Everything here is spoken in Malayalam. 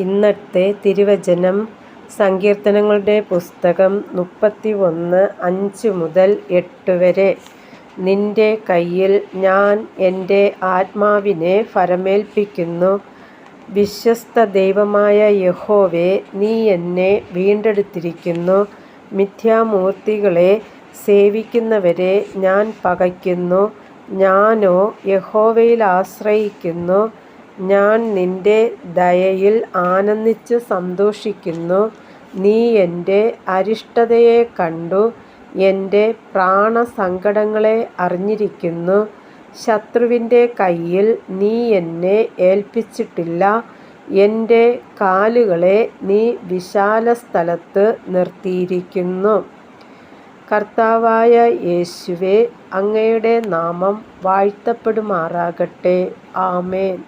ഇന്നത്തെ തിരുവചനം സങ്കീർത്തനങ്ങളുടെ പുസ്തകം 31:5 മുതൽ 8 വരെ. നിന്റെ കയ്യിൽ ഞാൻ എൻ്റെ ആത്മാവിനെ ഫരമേൽപ്പിക്കുന്നു. വിശ്വസ്ത ദൈവമായ യഹോവേ, നീ എന്നെ വീണ്ടെടുത്തിരിക്കുന്നു. മിഥ്യാമൂർത്തികളെ സേവിക്കുന്നവരെ ഞാൻ പകയ്ക്കുന്നു. ഞാനോ യഹോവയിൽ ആശ്രയിക്കുന്നു. ഞാൻ നിന്റെ ദയയിൽ ആനന്ദിച്ച് സന്തോഷിക്കുന്നു. നീ എൻ്റെ അരിഷ്ടതയെ കണ്ടു എൻ്റെ പ്രാണസങ്കടങ്ങളെ അറിഞ്ഞിരിക്കുന്നു. ശത്രുവിൻ്റെ കയ്യിൽ നീ എന്നെ ഏൽപ്പിച്ചിട്ടില്ല. എൻ്റെ കാലുകളെ നീ വിശാലസ്ഥലത്ത് നിർത്തിയിരിക്കുന്നു. കർത്താവായ യേശുവേ, അങ്ങയുടെ നാമം വാഴ്ത്തപ്പെടുമാറാകട്ടെ. ആമേൻ.